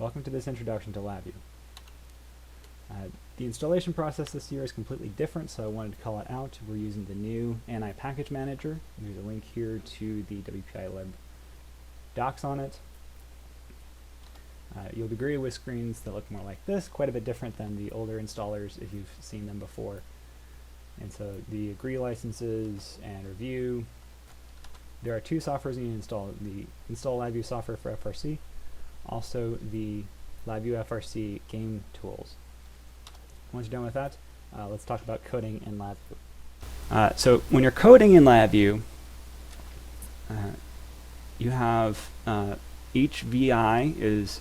Welcome to this introduction to LabVIEW. The installation process this year is completely different, so I wanted to call it out. We're using the new ANI package manager. There's a link here to the WPI Lab docs on it. You'll be greeted with screens that look more like this, quite a bit different than the older installers if you've seen them before. And so the agree licenses and review. There are two softwares you can install. The install LabVIEW software for FRC, also the LabVIEW FRC game tools. Once you're done with that, let's talk about coding in LabVIEW. So when you're coding in LabVIEW, you have each VI is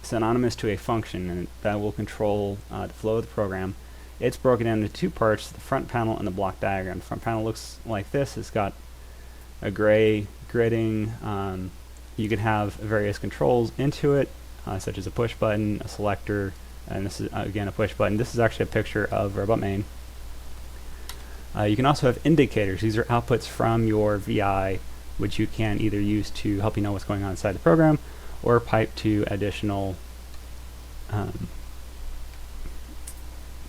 synonymous to a function, and that will control the flow of the program. It's broken down into two parts, the front panel and the block diagram. The front panel looks like this. It's got a gray gridding. You can have various controls into it, such as a push button, a selector, and this is again a push button. This is actually a picture of robot main. You can also have indicators. These are outputs from your VI, which you can either use to help you know what's going on inside the program, or pipe to additional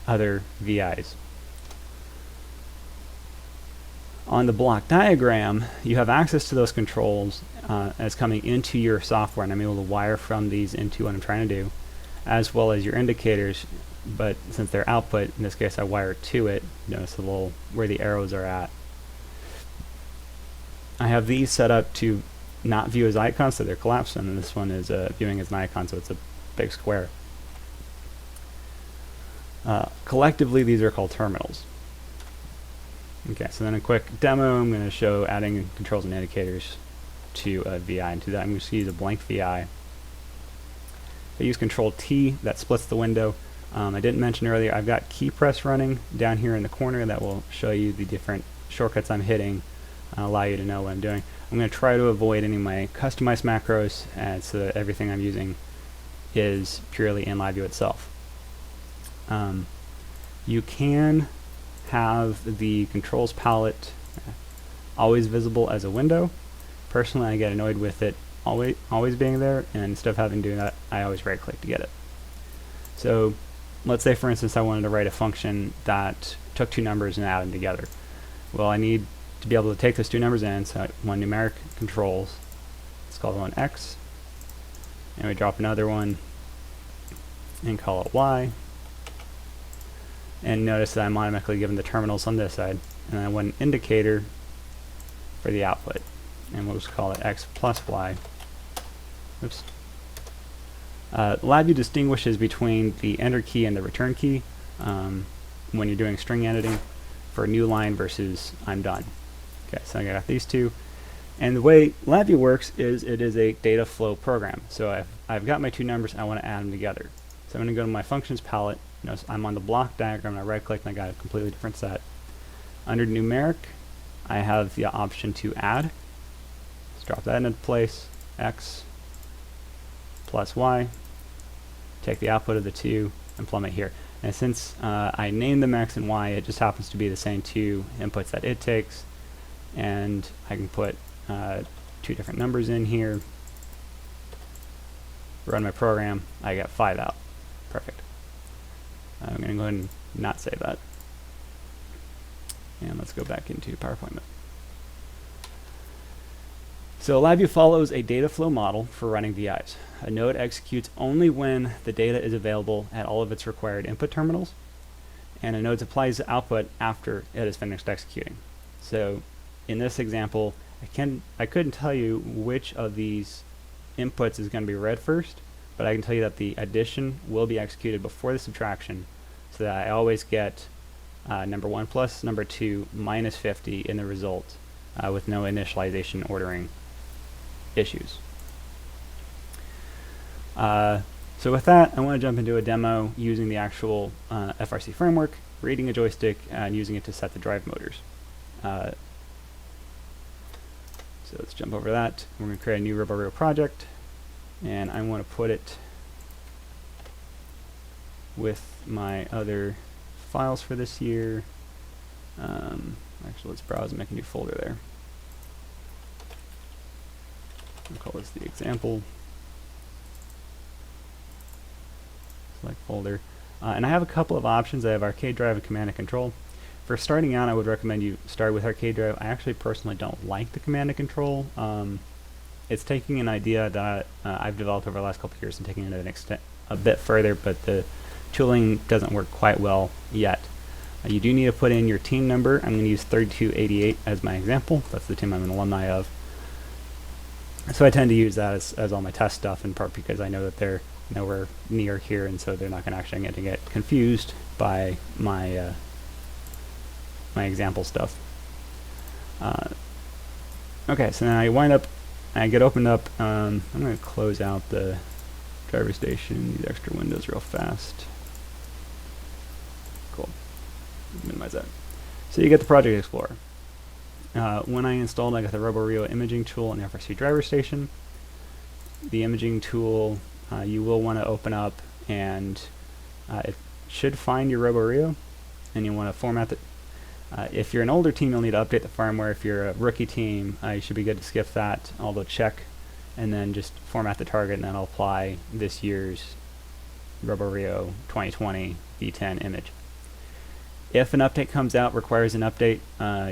other VIs. On the block diagram, you have access to those controls as coming into your software, and I'm able to wire from these into what I'm trying to do, as well as your indicators, but since they're output, in this case I wire to it. Notice the little where the arrows are at. I have these set up to not view as icons, so they're collapsed, and this one is viewing as an icon, so it's a big square. Collectively, these are called terminals. Okay, so then a quick demo, I'm going to show adding controls and indicators to a VI. And to that, I'm going to use a blank VI. I use Control-T, that splits the window. I didn't mention earlier, I've got key press running down here in the corner that will show you the different shortcuts I'm hitting and allow you to know what I'm doing. I'm going to try to avoid any of my customized macros, so that everything I'm using is purely in LabVIEW itself. You can have the controls palette always visible as a window. Personally, I get annoyed with it always being there, and instead of having to do that, I always right click to get it. So let's say, for instance, I wanted to write a function that took two numbers and added them together. Well, I need to be able to take those two numbers in, so I want numeric controls. Let's call one X, and we drop another one and call it Y. And notice that I'm automatically given the terminals on this side, and I want an indicator for the output, and we'll just call it X plus Y. Oops. LabVIEW distinguishes between the enter key and the return key when you're doing string editing for a new line versus I'm done. Okay, so I got these two, and the way LabVIEW works is it is a data flow program. So I've got my two numbers, and I want to add them together. So I'm going to go to my functions palette. Notice I'm on the block diagram, and I right click and I got a completely different set. Under numeric, I have the option to add. Let's drop that into place, X plus Y. Take the output of the two and plumb it here. And since I named them X and Y, it just happens to be the same two inputs that it takes. And I can put two different numbers in here. Run my program, I get 5 out. Perfect. I'm going to go ahead and not save that. And let's go back into PowerPoint. So LabVIEW follows a data flow model for running VIs. A node executes only when the data is available at all of its required input terminals, and a node supplies the output after it is finished executing. So in this example, I couldn't tell you which of these inputs is going to be read first, but I can tell you that the addition will be executed before the subtraction, so that I always get number 1 plus number 2 minus 50 in the result with no initialization ordering issues. So with that, I want to jump into a demo using the actual FRC framework, reading a joystick, and using it to set the drive motors. So let's jump over that. We're going to create a new RoboRIO project, and I want to put it with my other files for this year. Actually, let's browse and make a new folder there. I'll call this the example. select folder. And I have a couple of options. I have arcade drive and command and control. For starting out, I would recommend you start with arcade drive. I actually personally don't like the command and control. It's taking an idea that I've developed over the last couple of years and taking it to an extent a bit further, but the tooling doesn't work quite well yet. You do need to put in your team number. I'm going to use 3288 as my example. That's the team I'm an alumni of. So I tend to use that as all my test stuff, in part because I know that they're nowhere near here, and so they're not going to actually get confused by my my example stuff. Okay, so then I get opened up. I'm going to close out the driver station, these extra windows real fast. Cool. Minimize that. So you get the Project Explorer. When I installed, I got the RoboRIO imaging tool and the FRC driver station. The imaging tool you will want to open up, and it should find your RoboRIO, and you want to format it. If you're an older team, you'll need to update the firmware. If you're a rookie team, you should be good to skip that, although check, and then just format the target, and then I'll apply this year's RoboRIO 2020 V10 image. If an update comes out, requires an update,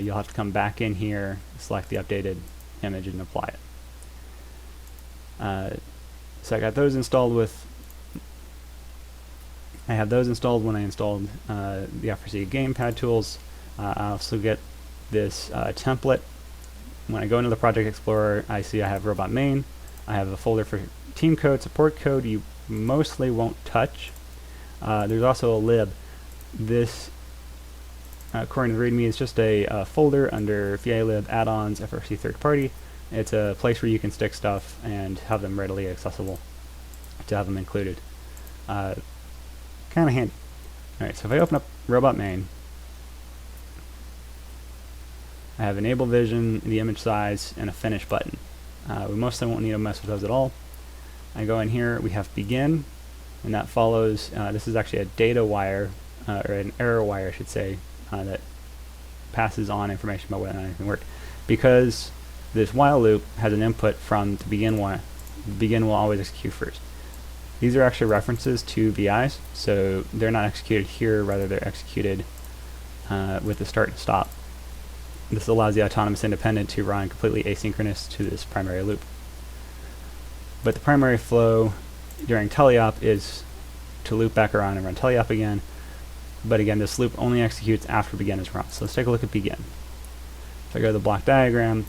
you'll have to come back in here, select the updated image, and apply it. So I got those installed I have those installed when I installed the FRC gamepad tools. I also get this template. When I go into the Project Explorer, I see I have robot main. I have a folder for team code, support code you mostly won't touch. There's also a lib. This, according to the README, is just a folder under VA lib add-ons FRC third party. It's a place where you can stick stuff and have them readily accessible to have them included. Kind of handy. Alright, so if I open up robot main, I have enable vision, the image size, and a finish button. We mostly won't need to mess with those at all. I go in here, we have begin, and that follows, this is actually a data wire, or an error wire I should say, that passes on information about whether or not anything worked. Because this while loop has an input from the begin one, begin will always execute first. These are actually references to VIs, so they're not executed here, rather they're executed with the start and stop. This allows the autonomous independent to run completely asynchronous to this primary loop. But the primary flow during teleop is to loop back around and run teleop again. But again, this loop only executes after begin is run. So let's take a look at begin. If I go to the block diagram,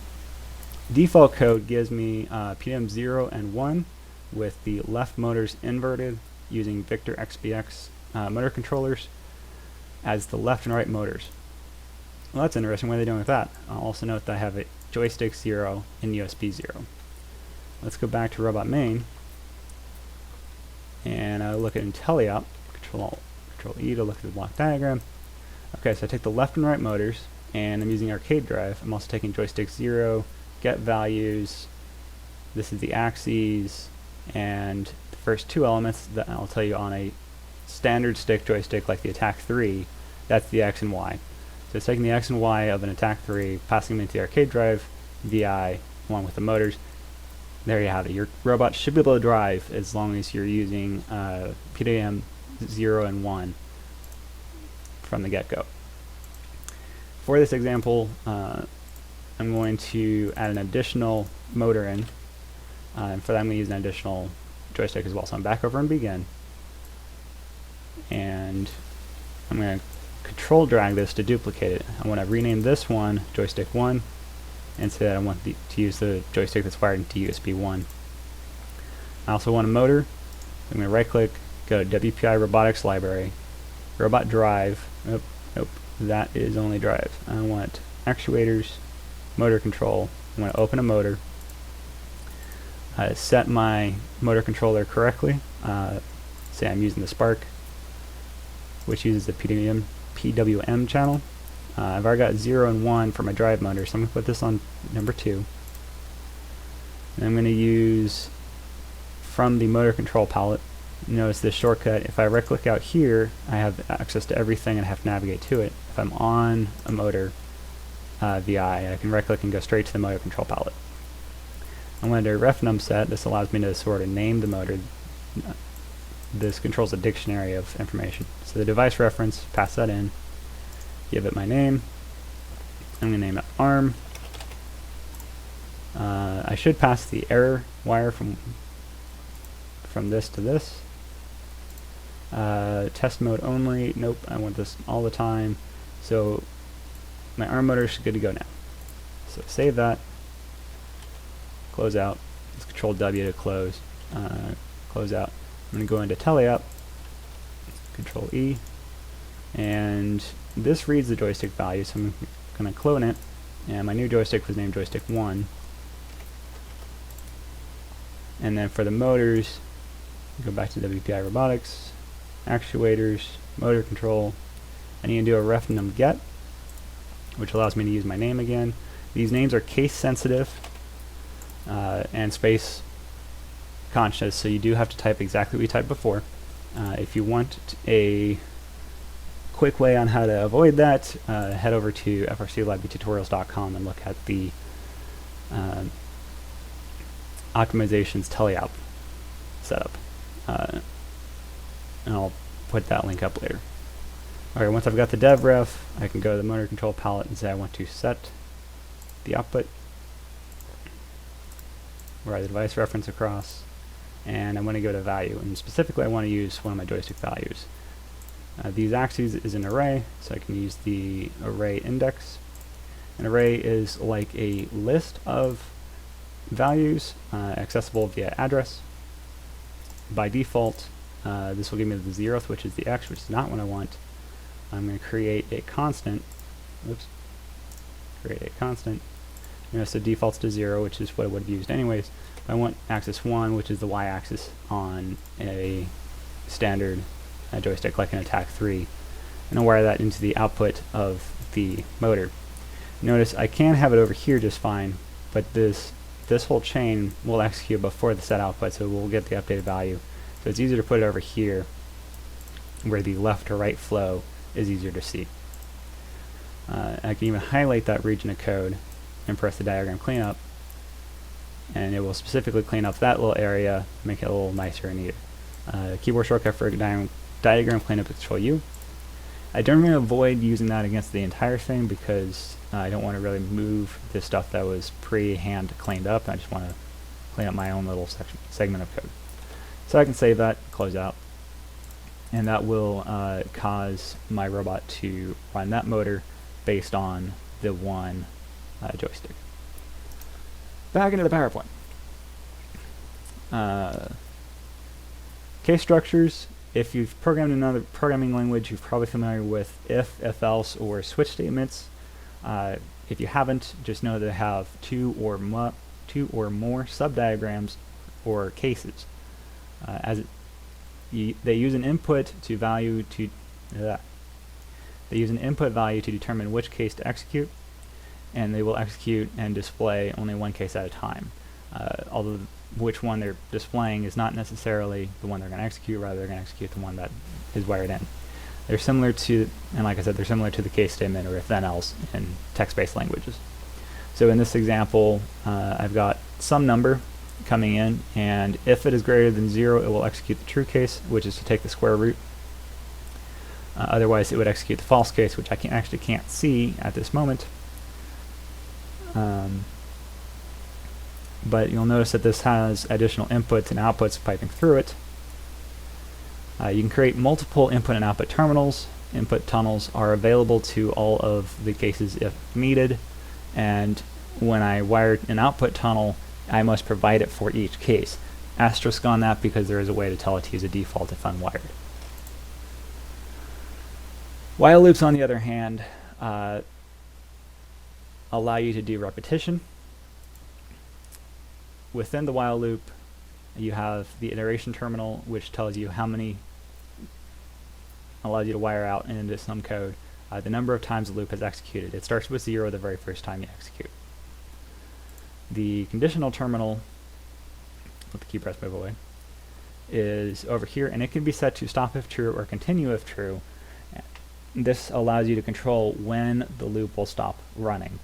default code gives me PWM 0 and 1 with the left motors inverted using Victor XBX motor controllers as the left and right motors. Well, that's interesting. What are they doing with that? I'll also note that I have a joystick 0 and USB 0. Let's go back to robot main and look at IntelliOp. Control E to look at the block diagram. Okay, so I take the left and right motors, and I'm using arcade drive. I'm also taking joystick 0, get values. This is the axes, and the first two elements that I'll tell you on a standard stick joystick like the Attack 3, that's the X and Y. So it's taking the X and Y of an Attack 3, passing them into the arcade drive, VI, along with the motors. There you have it. Your robot should be able to drive as long as you're using PWM 0 and 1 from the get-go. For this example, I'm going to add an additional motor in, and for that I'm going to use an additional joystick as well. So I'm back over and begin, and I'm going to control drag this to duplicate it. I want to rename this one joystick 1, and say that I want to use the joystick that's wired into USB 1. I also want a motor. I'm going to right click, go to WPI Robotics Library, Robot Drive. Nope, that is only drive. I want actuators, motor control. I want to open a motor. Set my motor controller correctly. Say I'm using the Spark, which uses the PWM channel. I've already got 0 and 1 for my drive motor, so I'm going to put this on number 2. And I'm going to use from the motor control palette. Notice this shortcut. If I right click out here, I have access to everything and I have to navigate to it. If I'm on a motor VI, I can right click and go straight to the motor control palette. I'm going to do a ref num set. This allows me to sort of name the motor. this controls a dictionary of information. So the device reference, pass that in, give it my name. I'm going to name it ARM. I should pass the error wire from this to this. Test mode only. Nope, I want this all the time. So my ARM motor is good to go now. So save that. Close out. Let's Control W to close. Close out. I'm going to go into teleapp. Control E. And this reads the joystick value, so I'm going to clone it. And my new joystick was named joystick 1. And then for the motors, go back to WPI Robotics, actuators, motor control. I need to do a ref num get, which allows me to use my name again. These names are case sensitive and space conscious, so you do have to type exactly what you typed before. If you want a quick way on how to avoid that, head over to frclabvtutorials.com and look at the optimizations teleapp setup. And I'll put that link up later. Alright, once I've got the dev ref, I can go to the motor control palette and say I want to set the output, write the device reference across, and I want to go to value, and specifically I want to use one of my joystick values. These axes is an array, so I can use the array index. An array is like a list of values accessible via address. By default, this will give me the 0th, which is the x, which is not what I want. I'm going to create a constant. Oops. Create a constant. So defaults to 0, which is what I would have used anyways. I want axis 1, which is the y-axis on a standard joystick, like an attack 3. And I'll wire that into the output of the motor. Notice I can have it over here just fine, but this whole chain will execute before the set output, so we'll get the updated value. So it's easier to put it over here, where the left to right flow is easier to see. I can even highlight that region of code and press the diagram cleanup, and it will specifically clean up that little area, make it a little nicer and neater. Keyboard shortcut for diagram cleanup is Control U. I generally avoid using that against the entire thing because I don't want to really move the stuff that was pre-hand cleaned up. I just want to clean up my own little segment of code. So I can save that, close out, and that will cause my robot to run that motor based on the one joystick. Back into the PowerPoint. Case structures. If you've programmed in another programming language, you're probably familiar with if else, or switch statements. If you haven't, just know that they have two or more subdiagrams or cases. They use an input value to determine which case to execute, and they will execute and display only one case at a time. Although which one they're displaying is not necessarily the one they're going to execute, rather they're going to execute the one that is wired in. They're similar to, and like I said, they're similar to the case statement or if then else in text-based languages. So in this example, I've got some number coming in, and if it is greater than 0, it will execute the true case, which is to take the square root. Otherwise, it would execute the false case, which I actually can't see at this moment. But you'll notice that this has additional inputs and outputs piping through it. You can create multiple input and output terminals. Input tunnels are available to all of the cases if needed, and when I wire an output tunnel, I must provide it for each case. Asterisk on that because there is a way to tell it to use a default if unwired. While loops, on the other hand, allow you to do repetition. Within the while loop, you have the iteration terminal, which tells you how many, allows you to wire out into some code the number of times the loop has executed. It starts with 0 the very first time you execute. The conditional terminal, let the key press move away, is over here, and it can be set to stop if true or continue if true. This allows you to control when the loop will stop running.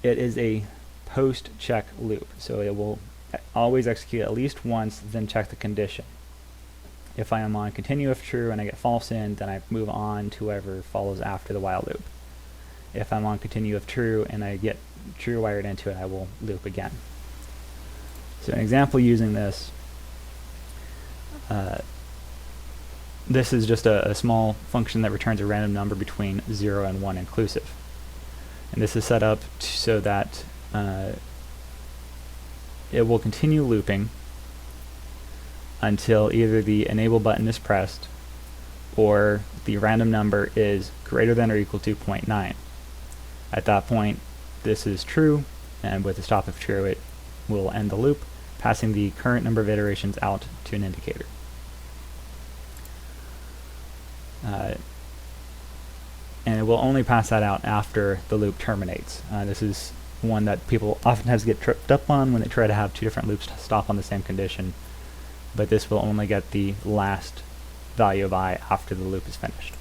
It is a post-check loop, so it will always execute at least once, then check the condition. If I am on continue if true and I get false in, then I move on to whatever follows after the while loop. If I'm on continue if true and I get true wired into it, I will loop again. So an example using this, this is just a small function that returns a random number between 0 and 1 inclusive. And this is set up so that it will continue looping until either the enable button is pressed or the random number is greater than or equal to 0.9. At that point, this is true, and with the stop if true, it will end the loop, passing the current number of iterations out to an indicator. And it will only pass that out after the loop terminates. This is one that people oftentimes get tripped up on when they try to have two different loops stop on the same condition, but this will only get the last value of I after the loop is finished.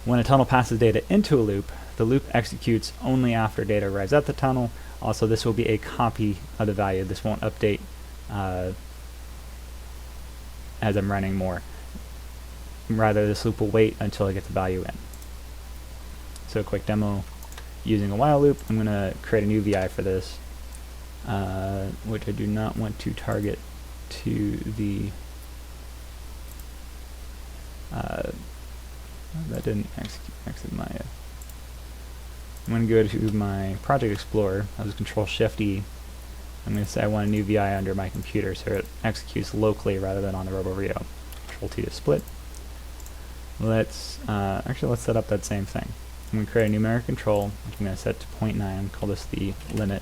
When a tunnel passes data into a loop, the loop executes only after data arrives at the tunnel. Also, this will be a copy of the value. This won't update as I'm running more. Rather, this loop will wait until I get the value in. So a quick demo using a while loop. I'm going to create a new VI for this, which I do not want to target to the that didn't exit my I'm going to go to my Project Explorer. I'll just Control-Shift-E. I'm going to say I want a new VI under my computer so it executes locally rather than on the RoboRIO. Control-T to split. Let's set up that same thing. I'm going to create a numeric control, which I'm going to set to 0.9, call this the limit.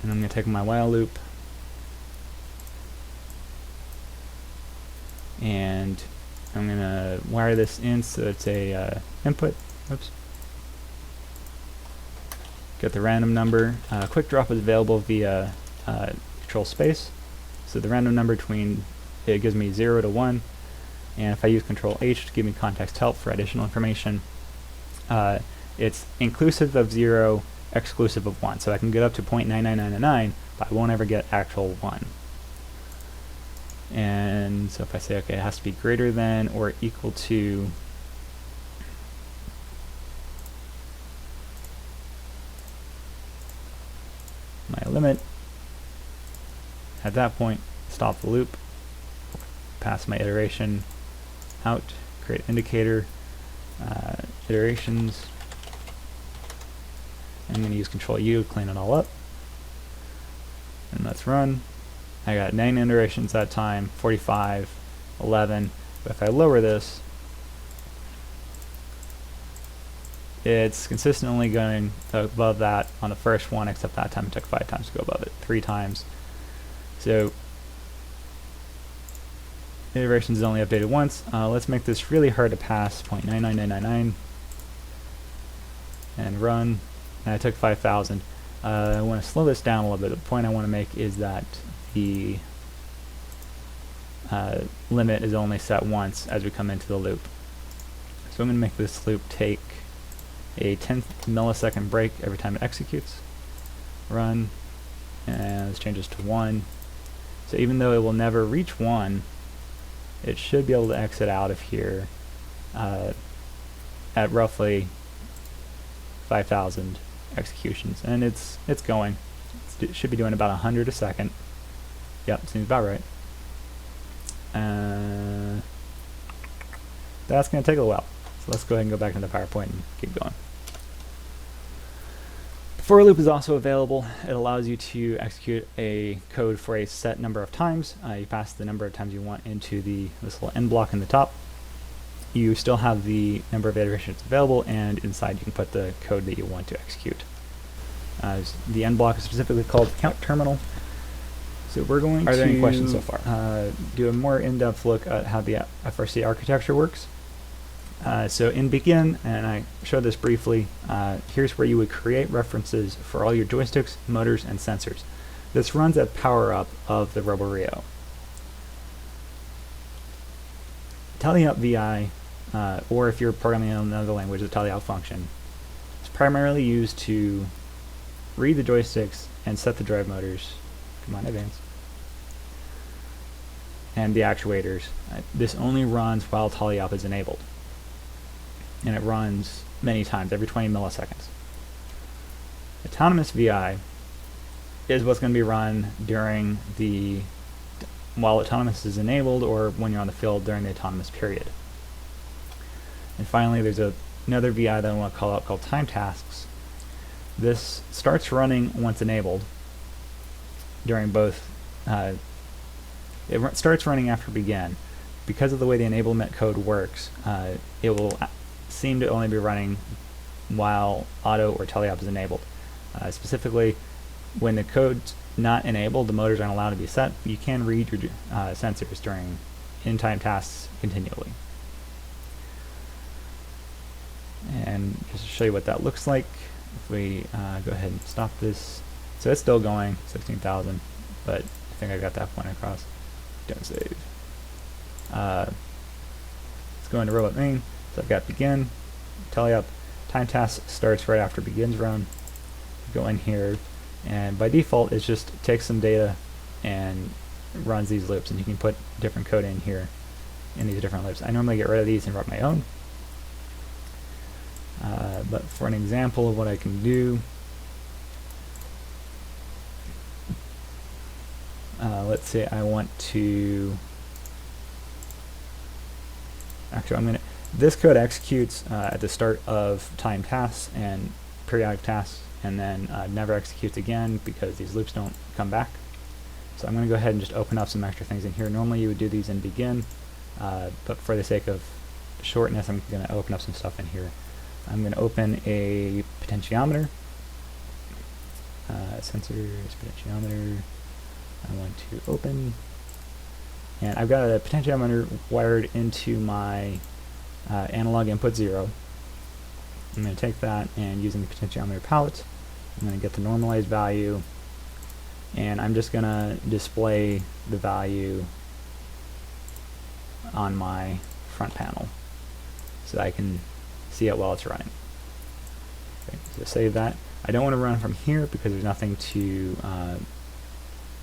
And I'm going to take my while loop and I'm going to wire this in so it's a input. Oops. Get the random number. Quick drop is available via control space. So the random number between, it gives me 0 to 1, and if I use Control H to give me context help for additional information, it's inclusive of 0, exclusive of 1. So I can get up to 0.99999, but I won't ever get actual 1. And so if I say, okay, it has to be greater than or equal to my limit, at that point, stop the loop, pass my iteration out, create indicator, iterations. I'm going to use Control U to clean it all up. And let's run. I got 9 iterations that time, 45, 11. But if I lower this, it's consistently going above that on the first one, except that time it took 5 times to go above it, 3 times. So iterations is only updated once. Let's make this really hard to pass, 0.99999, and run. And I took 5,000. I want to slow this down a little bit. The point I want to make is that the limit is only set once as we come into the loop. So I'm going to make this loop take a 10th millisecond break every time it executes. Run, and let's change this to 1. So even though it will never reach 1, it should be able to exit out of here at roughly 5,000 executions, and it's going. It should be doing about 100 a second. Yep, seems about right. That's going to take a while. So let's go ahead and go back to the PowerPoint and keep going. The for loop is also available. It allows you to execute a code for a set number of times. You pass the number of times you want into this little end block in the top. You still have the number of iterations available, and inside you can put the code that you want to execute. The end block is specifically called count terminal. So we're going to any questions so far? Do a more in-depth look at how the FRC architecture works. So in begin, and I showed this briefly, here's where you would create references for all your joysticks, motors, and sensors. This runs at power up of the RoboRIO. Tally-out VI, or if you're programming in another language, the tally-out function, is primarily used to read the joysticks, and set the drive motors. Come on, advance. And the actuators. This only runs while TeleOp is enabled. And it runs many times, every 20 milliseconds. Autonomous VI is what's going to be run during while autonomous is enabled, or when you're on the field during the autonomous period. And finally, there's another VI that I want to call out called time tasks. This starts running once enabled during both. It starts running after begin. Because of the way the enablement code works, it will seem to only be running while auto or teleop is enabled. Specifically, when the code's not enabled, the motors aren't allowed to be set. You can read your sensors during in-time tasks continually. And just to show you what that looks like, if we go ahead and stop this. So it's still going, 16,000, but I think I got that point across. Don't save. Let's go into robot main. So I've got begin, teleop, time task starts right after begins run. Go in here, and by default it just takes some data and runs these loops, and you can put different code in here in these different loops. I normally get rid of these and write my own. But for an example of what I can do, let's say I want to, actually this code executes at the start of time tasks and periodic tasks, and then never executes again because these loops don't come back. So I'm going to go ahead and just open up some extra things in here. Normally you would do these in begin, but for the sake of shortness, I'm going to open up some stuff in here. I'm going to open a potentiometer, sensors, potentiometer. I want to open, and I've got a potentiometer wired into my analog input 0. I'm going to take that, and using the potentiometer palette, I'm going to get the normalized value, and I'm just going to display the value on my front panel so I can see it while it's running. Okay, so save that. I don't want to run from here because there's nothing to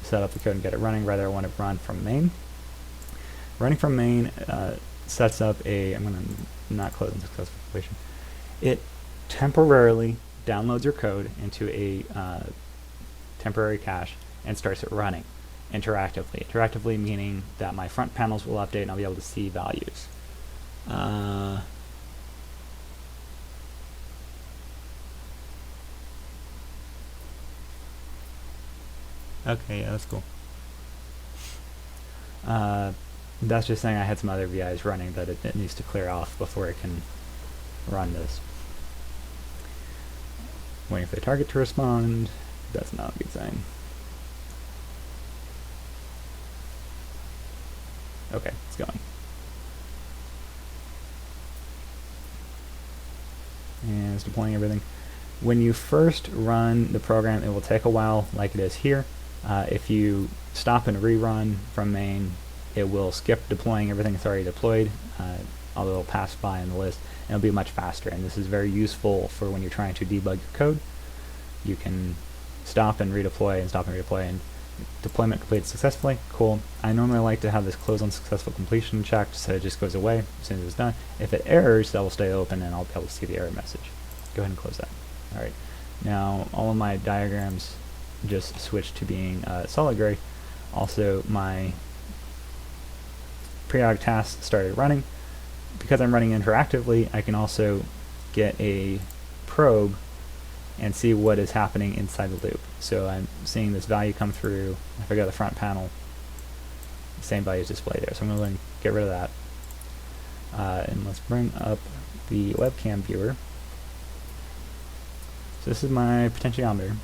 set up the code and get it running. Rather, I want to run from main. Running from main sets up I'm going to not close unsuccessful completion. It temporarily downloads your code into a temporary cache and starts it running interactively. Interactively meaning that my front panels will update and I'll be able to see values. Okay, yeah, that's cool. That's just saying I had some other VIs running that it needs to clear off before it can run this. Waiting for the target to respond. That's not a good sign. Okay, it's going. And it's deploying everything. When you first run the program, it will take a while, like it is here. If you stop and rerun from main, it will skip deploying everything that's already deployed, although it'll pass by on the list, and it'll be much faster. And this is very useful for when you're trying to debug your code. You can stop and redeploy and stop and redeploy, and deployment completed successfully. Cool. I normally like to have this close on successful completion checked so it just goes away as soon as it's done. If it errors, that will stay open and I'll be able to see the error message. Go ahead and close that. Alright. Now all of my diagrams just switched to being solid gray. Also, my periodic tasks started running. Because I'm running interactively, I can also get a probe and see what is happening inside the loop. So I'm seeing this value come through. If I go to the front panel, the same value is displayed there. So I'm going to go and get rid of that. And let's bring up the webcam viewer. So this is my potentiometer.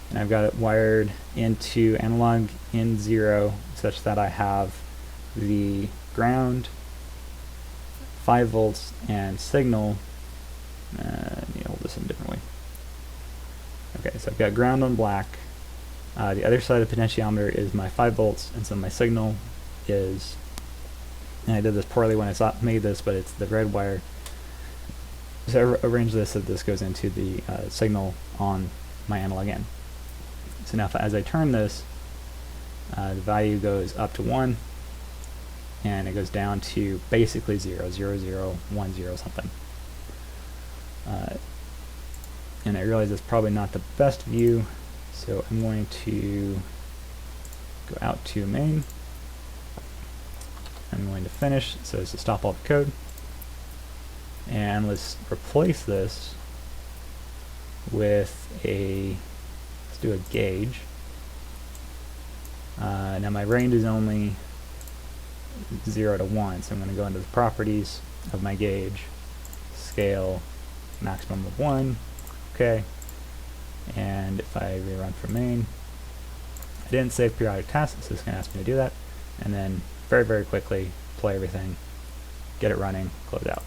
And I've got it wired into analog in 0 such that I have the ground, 5 volts, and signal. Let me hold this in a different way. Okay, so I've got ground on black. The other side of the potentiometer is my 5 volts, and so my signal is, and I did this poorly when I made this, but it's the red wire. So I arranged this so this goes into the signal on my analog in. So now as I turn this, the value goes up to 1, and it goes down to basically 0, 0, 0, 1, 0 something. And I realize that's probably not the best view, so I'm going to go out to main. I'm going to finish, so as to stop all the code. And let's replace this with let's do a gauge. Now my range is only 0 to 1, so I'm going to go into the properties of my gauge, scale, maximum of 1, okay, and if I rerun from main, I didn't save periodic tasks, so it's going to ask me to do that, and then very, very quickly deploy everything, get it running, close out.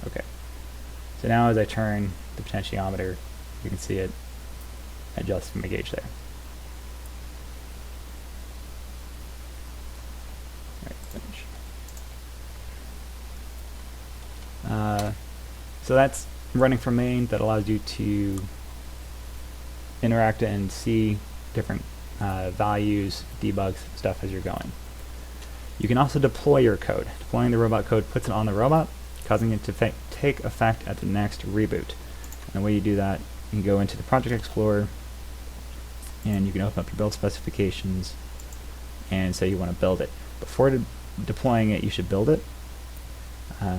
Okay, so now as I turn the potentiometer, you can see it adjusts my gauge there. Finish. So that's running from main. That allows you to interact and see different values, debug stuff as you're going. You can also deploy your code. Deploying the robot code puts it on the robot, causing it to take effect at the next reboot. And the way you do that, you can go into the Project Explorer, and you can open up your build specifications, and say you want to build it. Before deploying it, you should build it,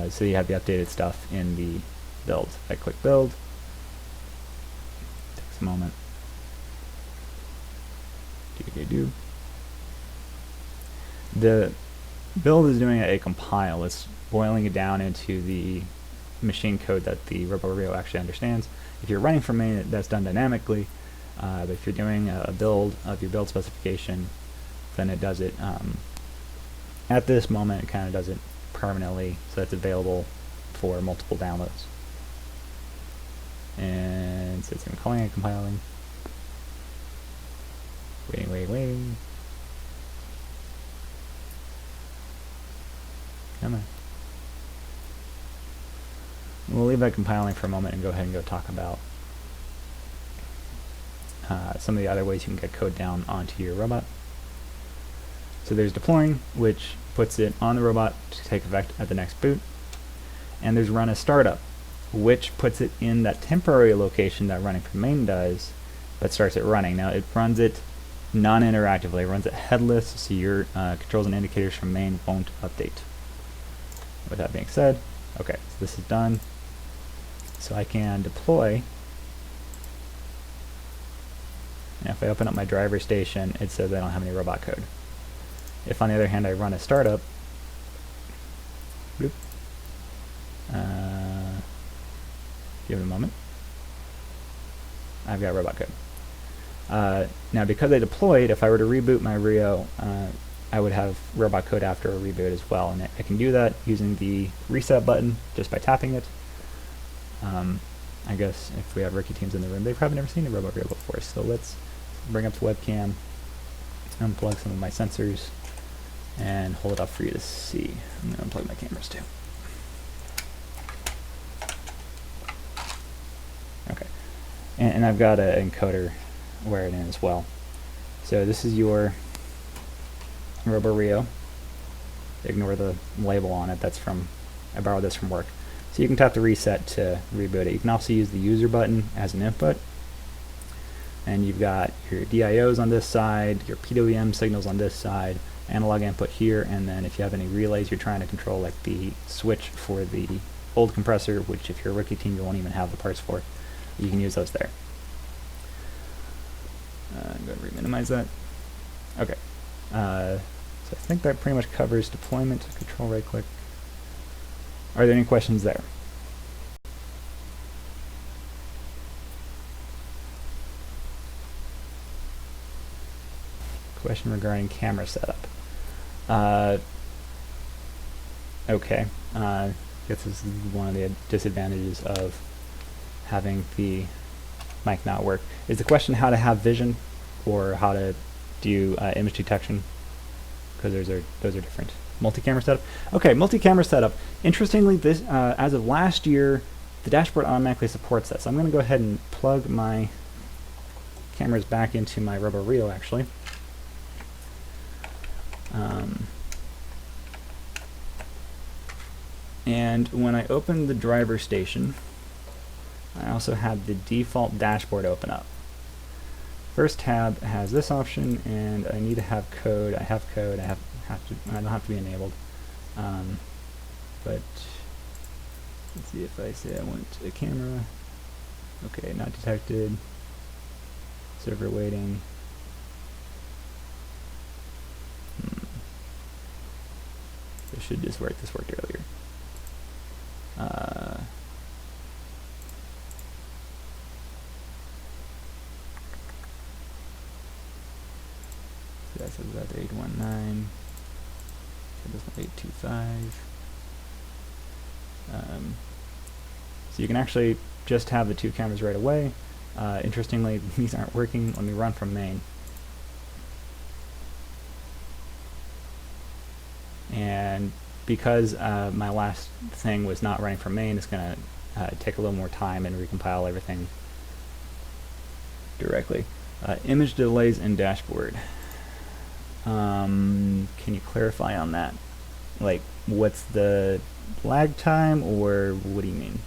so you have the updated stuff in the build. If I click build, it takes a moment. The build is doing a compile. It's boiling it down into the machine code that the RoboRIO actually understands. If you're running from main, that's done dynamically, but if you're doing a build of your build specification, then it does it at this moment. It kind of does it permanently, so it's available for multiple downloads. And so it's calling and compiling. Waiting. Come on. We'll leave that compiling for a moment and go ahead and go talk about some of the other ways you can get code down onto your robot. So there's deploying, which puts it on the robot to take effect at the next boot. And there's run as startup, which puts it in that temporary location that running from main does, but starts it running. Now it runs it non-interactively, it runs it headless, so your controls and indicators from main won't update. With that being said, okay, so this is done. So I can deploy. And if I open up my driver station, it says I don't have any robot code. If on the other hand I run a startup, bloop, give it a moment, I've got robot code. Now because I deployed, if I were to reboot my RIO, I would have robot code after a reboot as well, and I can do that using the reset button just by tapping it. I guess if we have rookie teams in the room, they've probably never seen a RoboRIO before, so let's bring up the webcam, unplug some of my sensors, and hold it up for you to see. I'm going to unplug my cameras too. Okay, and I've got an encoder wired in as well. So this is your RoboRIO. Ignore the label on it. That's from, I borrowed this from work. So you can tap the reset to reboot it. You can also use the user button as an input. And you've got your DIOs on this side, your PWM signals on this side, analog input here, and then if you have any relays you're trying to control, like the switch for the old compressor, which if you're a rookie team you won't even have the parts for, you can use those there. I'm going to re-minimize that. Okay. So I think that pretty much covers deployment. Control right click. Are there any questions there? Question regarding camera setup. Okay. I guess this is one of the disadvantages of having the mic not work. Is the question how to have vision or how to do image detection? Because those are different. Multi-camera setup. Okay, multi-camera setup. Interestingly, this as of last year, the dashboard automatically supports that. So I'm going to go ahead and plug my camera's back into my RoboRIO actually. And when I open the driver station, I also have the default dashboard open up. First tab has this option, and I need to have code. I have code. I don't have to be enabled. But let's see if I say I want a camera. Okay, not detected. Server waiting. This should just work. This worked earlier. So that says that's 819. So this one 825. So you can actually just have the two cameras right away. Interestingly, these aren't working when we run from main. And because my last thing was not running from main, it's going to take a little more time and recompile everything directly. Image delays in dashboard. Can you clarify on that? Like, what's the lag time, or what do you mean?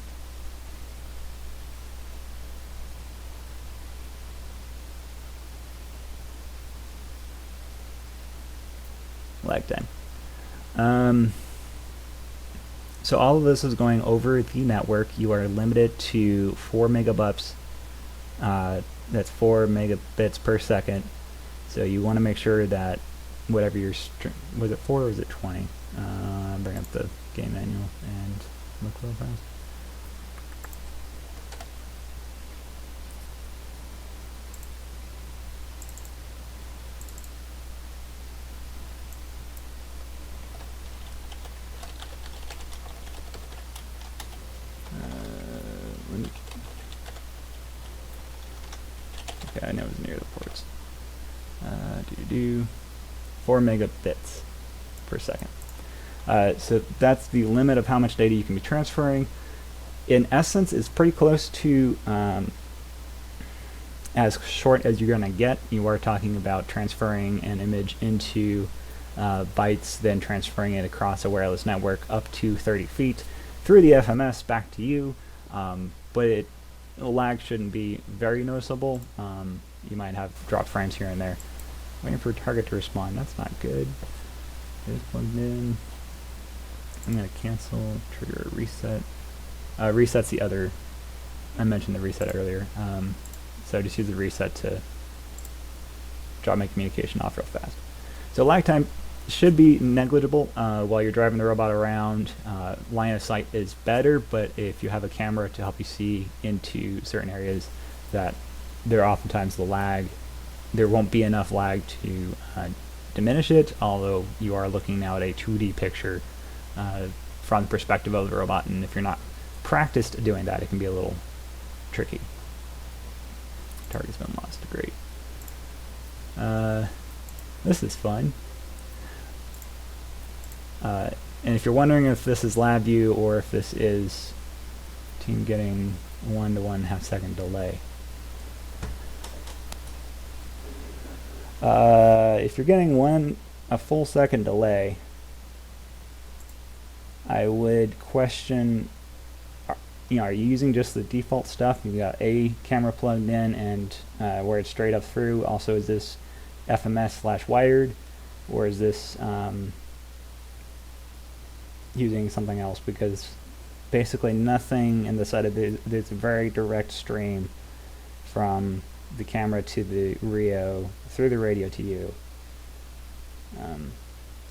Lag time. So all of this is going over the network. You are limited to 4 megabups. That's 4 megabits per second. So you want to make sure that whatever your was it 4 or was it 20? Bring up the game manual and look real fast. Okay, I know it was near the ports. 4 megabits per second. So that's the limit of how much data you can be transferring. In essence, it's pretty close to as short as you're going to get. You are talking about transferring an image into bytes, then transferring it across a wireless network up to 30 feet through the FMS back to you. But the lag shouldn't be very noticeable. You might have dropped frames here and there. Waiting for target to respond. That's not good. It is plugged in. I'm going to cancel, trigger reset. Reset's the other. I mentioned the reset earlier. So just use the reset to drop my communication off real fast. So lag time should be negligible while you're driving the robot around. Line of sight is better, but if you have a camera to help you see into certain areas, that there are oftentimes the lag. There won't be enough lag to diminish it, although you are looking now at a 2D picture from the perspective of the robot, and if you're not practiced doing that, it can be a little tricky. Target's been lost. Great. This is fun. And if you're wondering if this is LabVIEW or if this is team getting 1 to 1.5 second delay. If you're getting a full second delay, I would question, are you using just the default stuff? You've got a camera plugged in and where it's straight up through. Also, is this FMS/wired, or is this using something else? Because basically nothing in the side of there's a very direct stream from the camera to the RIO through the radio to you.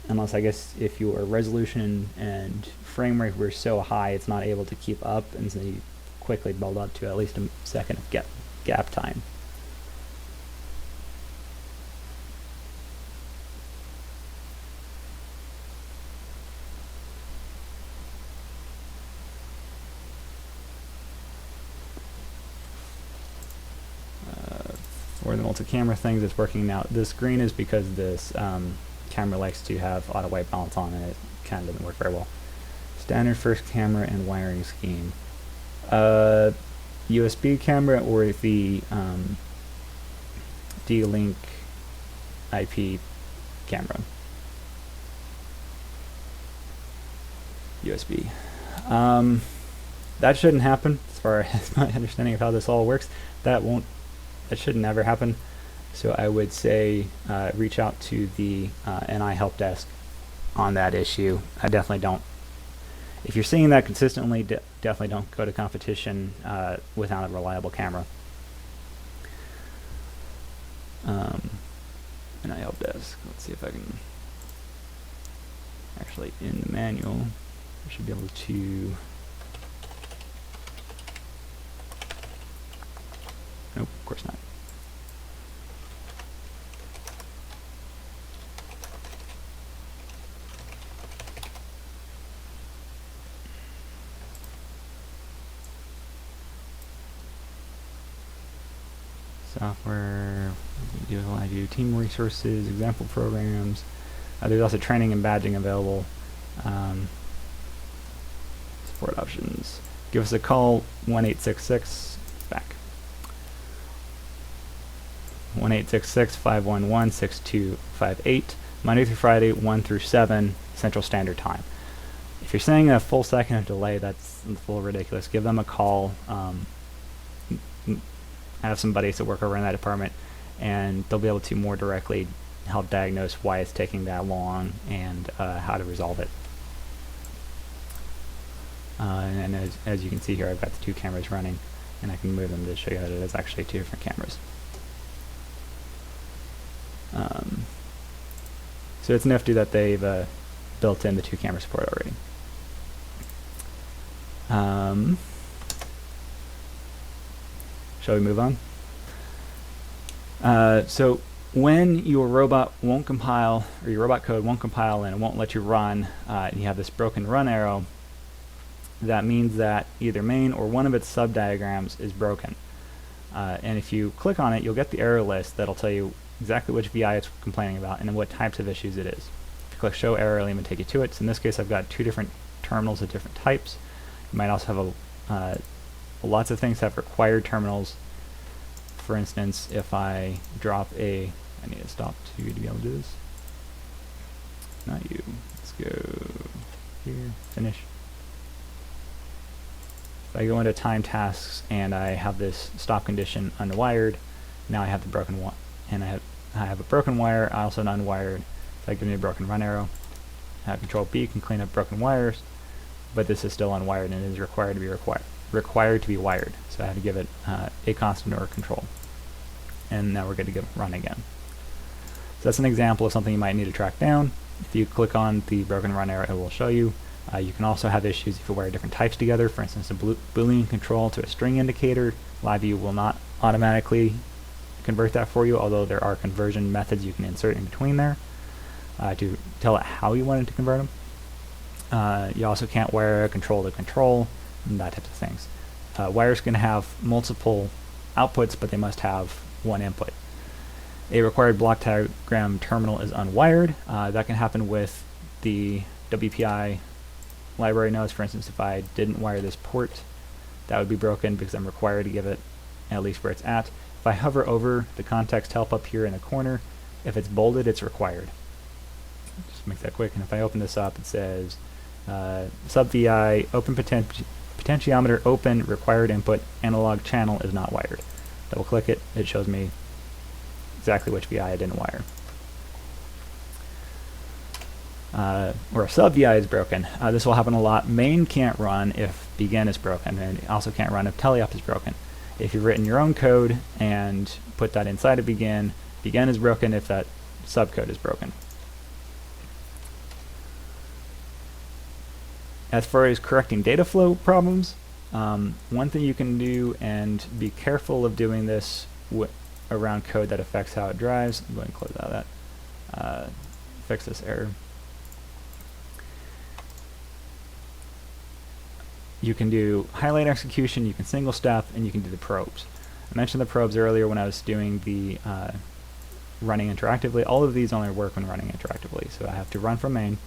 Unless, I guess, if your resolution and frame rate were so high it's not able to keep up, and so you quickly build up to at least a second of gap time. For the multi-camera things, it's working now. This green is because this camera likes to have auto white balance on, and it kind of doesn't work very well. Standard first camera and wiring scheme. USB camera or the D-Link IP camera. USB. That shouldn't happen, as far as my understanding of how this all works. That should never happen. So I would say reach out to the NI help desk on that issue. I definitely don't. If you're seeing that consistently, definitely don't go to competition without a reliable camera. NI help desk. Let's see if I can actually in the manual. I should be able to. Nope, of course not. Software, LabVIEW team resources, example programs. There's also training and badging available. Support options. Give us a call, 1-866 back. 1-866-511-6258, Monday through Friday, 1 through 7 Central Standard Time. If you're saying a full second of delay, that's a little ridiculous. Give them a call. I have some buddies that work over in that department, and they'll be able to more directly help diagnose why it's taking that long and how to resolve it. And as you can see here, I've got the two cameras running, and I can move them to show you that it is actually two different cameras. So it's nifty that they've built in the two camera support already. Shall we move on? So when your robot won't compile, or your robot code won't compile and it won't let you run, and you have this broken run arrow, that means that either main or one of its sub-diagrams is broken. And if you click on it, you'll get the error list that'll tell you exactly which VI it's complaining about and then what types of issues it is. If you click Show Error, it'll even take you to it. So in this case, I've got two different terminals of different types. You might also have lots of things have required terminals. For instance, if I drop I need to stop to be able to do this. Not you. Let's go here, finish. If I go into time tasks and I have this stop condition unwired, now I have the broken one, and I have a broken wire. I also have an unwired. So that gives me a broken run arrow. Control B can clean up broken wires, but this is still unwired and it is required to be wired. So I have to give it a constant or a control, and now we're good to go run again. So that's an example of something you might need to track down. If you click on the broken run arrow, it will show you. You can also have issues if you wire different types together. For instance, a Boolean control to a string indicator. LabVIEW will not automatically convert that for you, although there are conversion methods you can insert in between there to tell it how you want it to convert them. You also can't wire a control to control, and that type of things. Wires can have multiple outputs, but they must have one input. A required block diagram terminal is unwired. That can happen with the WPI library nodes. For instance, if I didn't wire this port, that would be broken because I'm required to give it at least where it's at. If I hover over the context help up here in the corner, if it's bolded, it's required. Just make that quick. And if I open this up, it says sub VI open potentiometer open required input analog channel is not wired. Double click it, it shows me exactly which VI I didn't wire. Or a sub VI is broken. This will happen a lot. Main can't run if begin is broken, and it also can't run if teleop is broken. If you've written your own code and put that inside of begin is broken if that subcode is broken. As far as correcting data flow problems, one thing you can do, and be careful of doing this around code that affects how it drives. I'm going to close out of that. Fix this error. You can do highlight execution, you can single step, and you can do the probes. I mentioned the probes earlier when I was doing the running interactively. All of these only work when running interactively, so I have to run from main.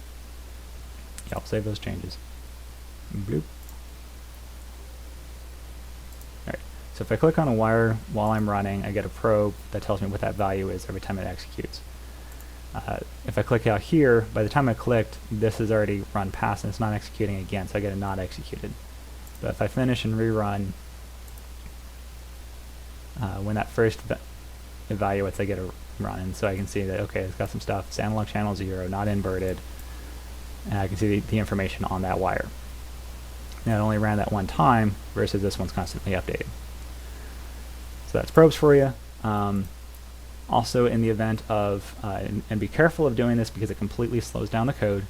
Yeah, I'll save those changes. Bloop. Alright, So if I click on a wire while I'm running, I get a probe that tells me what that value is every time it executes. If I click out here, by the time I clicked, this has already run past and it's not executing again, so I get a not executed. But if I finish and rerun, when that first evaluates, I get a run, and so I can see that, okay, it's got some stuff. It's analog channel 0, not inverted, and I can see the information on that wire. Now it only ran that one time, versus this one's constantly updated. So that's probes for you. Also, in the event of, and be careful of doing this because it completely slows down the code.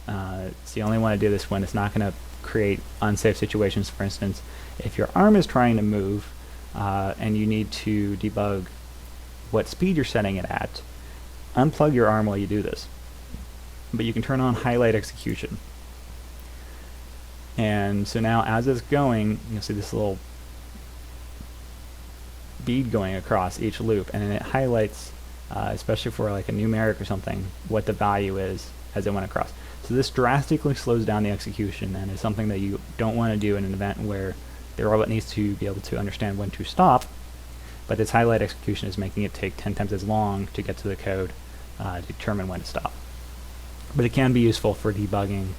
So you only want to do this when it's not going to create unsafe situations. For instance, if your arm is trying to move and you need to debug what speed you're setting it at, unplug your arm while you do this. But you can turn on highlight execution. And so now as it's going, you'll see this little bead going across each loop, and then it highlights, especially for like a numeric or something, what the value is as it went across. So this drastically slows down the execution and is something that you don't want to do in an event where the robot needs to be able to understand when to stop, but this highlight execution is making it take 10 times as long to get to the code to determine when to stop. But it can be useful for debugging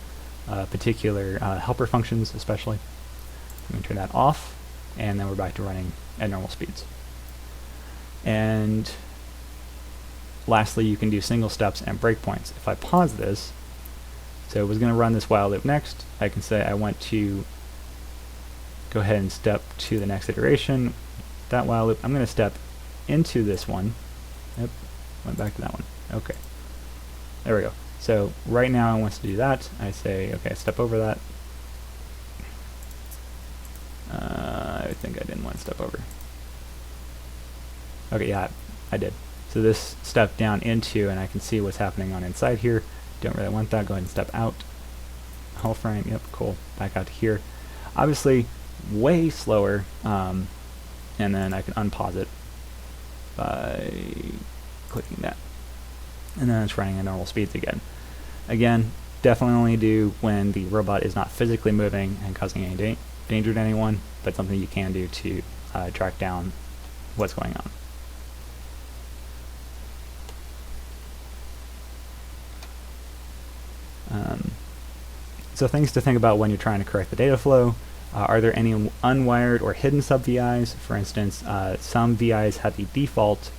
particular helper functions, especially. I'm going to turn that off, and then we're back to running at normal speeds. And lastly, you can do single steps and breakpoints. If I pause this, so I was going to run this while loop next, I can say I want to go ahead and step to the next iteration. That while loop, I'm going to step into this one. Yep, went back to that one. Okay, there we go. So right now I want to do that. I say, okay, step over that. I think I didn't want to step over. Okay, yeah, I did. So this step down into, and I can see what's happening on inside here. Don't really want that. Go ahead and step out. Whole frame, yep, cool. Back out to here. Obviously, way slower, and then I can unpause it by clicking that. And then it's running at normal speeds again. Again, definitely only do when the robot is not physically moving and causing any danger to anyone, but something you can do to track down what's going on. So things to think about when you're trying to correct the data flow. Are there any unwired or hidden sub-VIs? For instance, some VIs have the default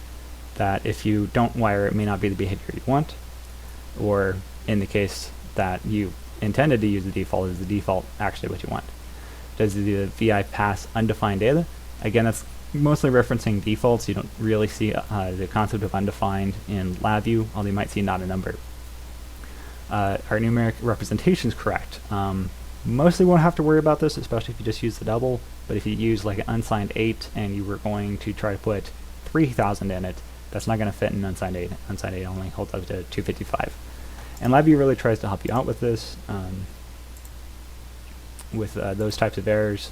that if you don't wire it may not be the behavior you want, or in the case that you intended to use the default, is the default actually what you want? Does the VI pass undefined data? Again, that's mostly referencing defaults. You don't really see the concept of undefined in LabVIEW, although you might see not a number. Are numeric representations correct? Mostly won't have to worry about this, especially if you just use the double, but if you use like an unsigned 8 and you were going to try to put 3000 in it, that's not going to fit in unsigned 8. Unsigned 8 only holds up to 255. And LabVIEW really tries to help you out with this, with those types of errors,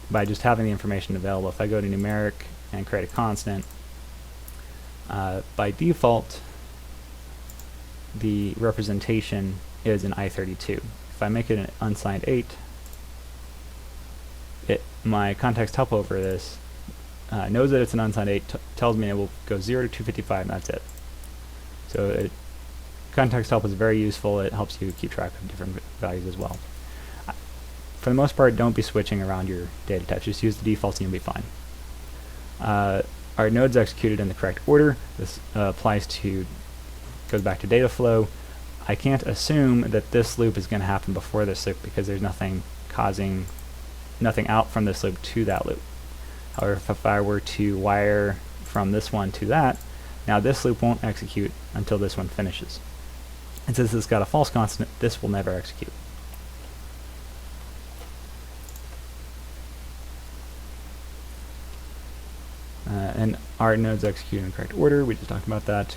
by just having the information available. If I go to numeric and create a constant, by default, the representation is an I32. If I make it an unsigned 8, my context help over this knows that it's an unsigned 8, tells me it will go 0 to 255, and that's it. So context help is very useful. It helps you keep track of different values as well. For the most part, don't be switching around your data types. Just use the defaults and you'll be fine. Are nodes executed in the correct order? This goes back to data flow. I can't assume that this loop is going to happen before this loop because there's nothing out from this loop to that loop. However, if I were to wire from this one to that, now this loop won't execute until this one finishes. And since it's got a false constant, this will never execute. And our nodes execute in the correct order. We just talked about that.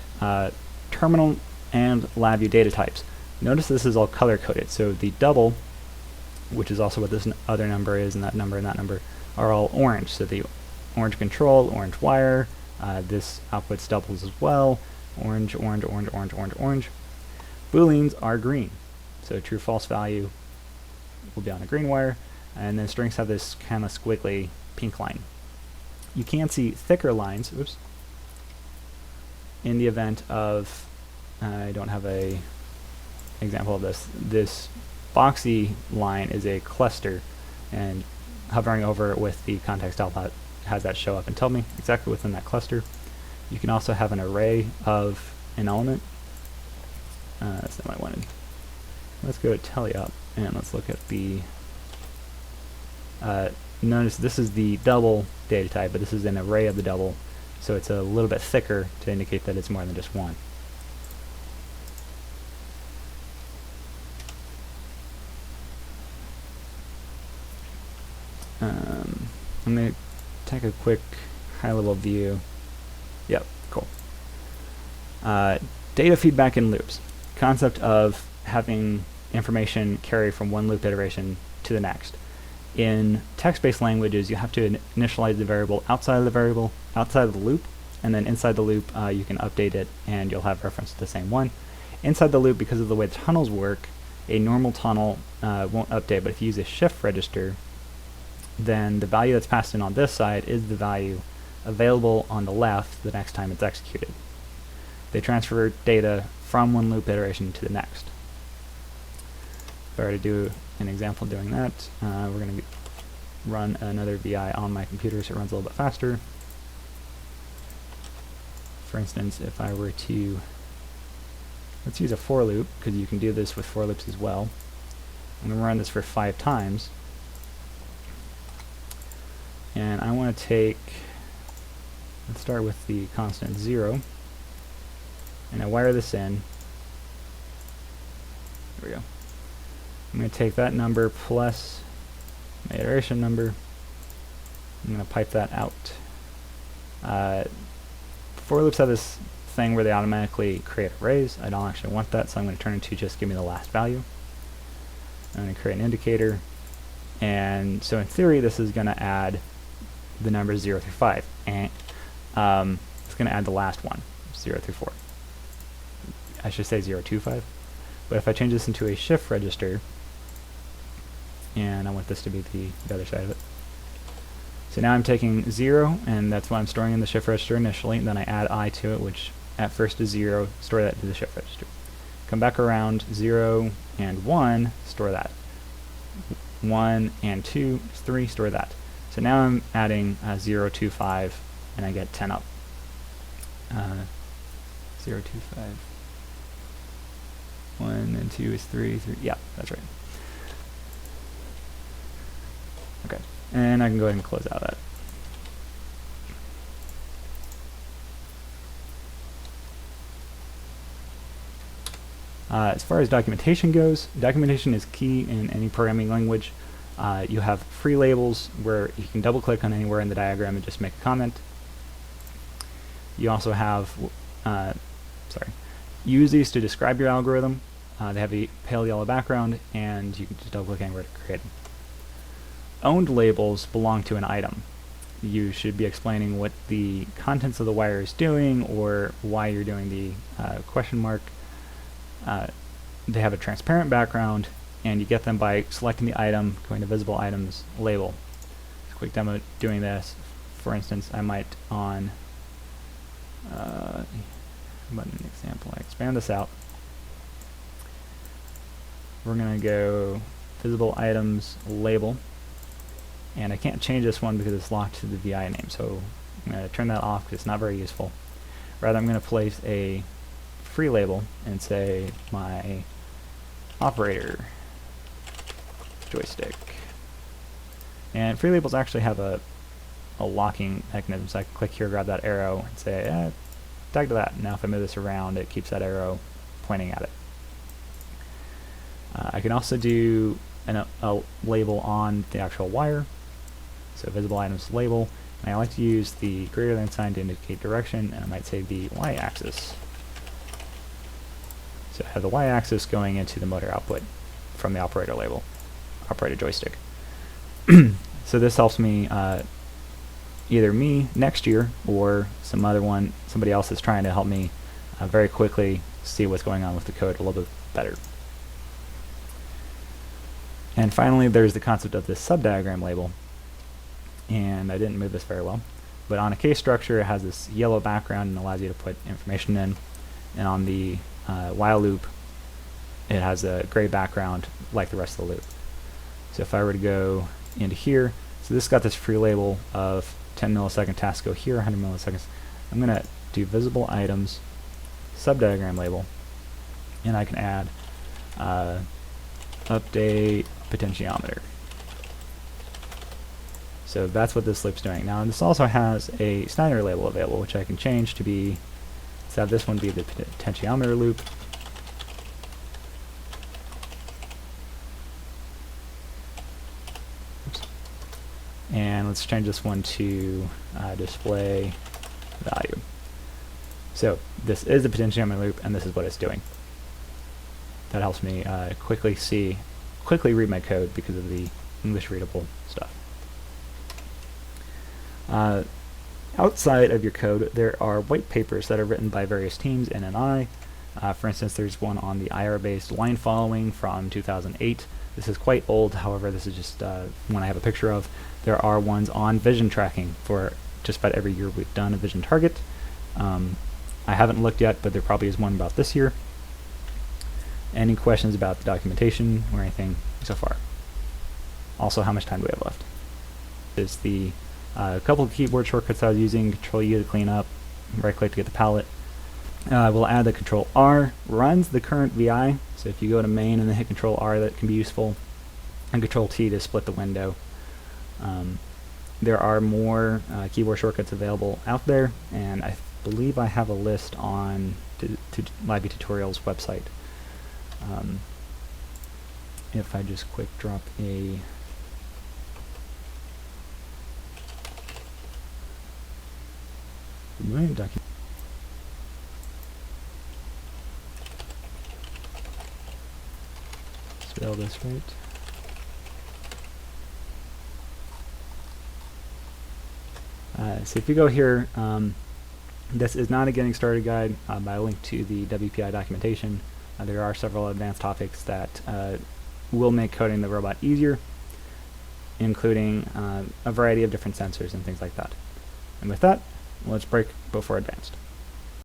Terminal and LabVIEW data types. Notice this is all color coded. So the double, which is also what this other number is, and that number, are all orange. So the orange control, orange wire. This outputs doubles as well. Orange, orange, orange, orange, orange, orange. Booleans are green. So true, false value will be on a green wire. And then strings have this kind of squiggly pink line. You can see thicker lines, oops, in the event of, I don't have a example of this. This boxy line is a cluster, and hovering over it with the context output has that show up and tell me exactly within that cluster. You can also have an array of an element. That's not what I wanted. Let's go to tally up and let's look at the notice this is the double data type, but this is an array of the double, so it's a little bit thicker to indicate that it's more than just one. I'm going to take a quick high-level view. Yep, cool. Data feedback in loops. Concept of having information carry from one loop iteration to the next. In text-based languages, you have to initialize the variable, outside of the loop, and then inside the loop you can update it and you'll have reference to the same one. Inside the loop, because of the way the tunnels work, a normal tunnel won't update, but if you use a shift register, then the value that's passed in on this side is the value available on the left the next time it's executed. They transfer data from one loop iteration to the next. If I were to do an example doing that, we're going to run another VI on my computer so it runs a little bit faster. For instance, if I were to, let's use a for loop, because you can do this with for loops as well. I'm going to run this for 5 times. And I want to take, let's start with the constant 0, and I wire this in. There we go. I'm going to take that number plus my iteration number. I'm going to pipe that out. For loops have this thing where they automatically create arrays. I don't actually want that, so I'm going to turn it to just give me the last value. I'm going to create an indicator, and so in theory this is going to add the numbers 0 through 5, and it's going to add the last one, 0 through 4. I should say 0 to 5. But if I change this into a shift register, and I want this to be the other side of it. So now I'm taking 0, and that's what I'm storing in the shift register initially, and then I add I to it, which at first is 0, store that to the shift register. Come back around, 0 and 1, store that. 1 and 2, 3, store that. So now I'm adding 0 to 5, and I get 10 up. 0 to 5. 1 and 2 is 3, 3. Yeah, that's right. Okay, and I can go ahead and close out that. As far as documentation goes, documentation is key in any programming language. You have free labels where you can double click on anywhere in the diagram and just make a comment. You also have, use these to describe your algorithm. They have a pale yellow background, and you can just double click anywhere to create them. Owned labels belong to an item. You should be explaining what the contents of the wire is doing or why you're doing the question mark. They have a transparent background, and you get them by selecting the item, going to visible items label. A quick demo doing this. For instance, I might on an example. I expand this out. We're going to go visible items label, and I can't change this one because it's locked to the VI name, so I'm going to turn that off because it's not very useful. Rather, I'm going to place a free label and say my operator joystick. And free labels actually have a locking mechanism, so I can click here, grab that arrow, and say tag to that. Now if I move this around, it keeps that arrow pointing at it. I can also do a label on the actual wire, so visible items label, and I like to use the greater than sign to indicate direction, and I might say the y-axis. So I have the y-axis going into the motor output from the operator label, operator joystick. So this helps me, either me next year or somebody else is trying to help me very quickly see what's going on with the code a little bit better. And finally, there's the concept of this subdiagram label. and I didn't move this very well. But on a case structure, it has this yellow background and allows you to put information in. And on the while loop, it has a gray background like the rest of the loop. So if I were to go into here, so this got this free label of 10 millisecond tasks go here, 100 milliseconds. I'm going to do visible items, subdiagram label, and I can add update potentiometer. So that's what this loop's doing. Now, and this also has a Snyder label available, which I can change to be, let's have this one be the potentiometer loop. Oops. And let's change this one to display value. So this is the potentiometer loop, and this is what it's doing. That helps me quickly read my code because of the English readable stuff. Outside of your code, there are white papers that are written by various teams in an I. For instance, there's one on the IR-based line following from 2008. This is quite old, however, this is just one I have a picture of. There are ones on vision tracking for just about every year we've done a vision target. I haven't looked yet, but there probably is one about this year. Any questions about the documentation or anything so far? Also, how much time do we have left? Is the couple of keyboard shortcuts I was using, Control-U to clean up, right-click to get the palette. We'll add the Control-R, runs the current VI, so if you go to main and then hit Control-R, that can be useful, and Control-T to split the window. There are more keyboard shortcuts available out there, and I believe I have a list on LabVIEW Tutorials website. If I just quick drop a document. Spell this right. So if you go here, this is not a getting started guide, but I link to the WPI documentation. There are several advanced topics that will make coding the robot easier, including a variety of different sensors and things like that. And with that, let's break before advanced.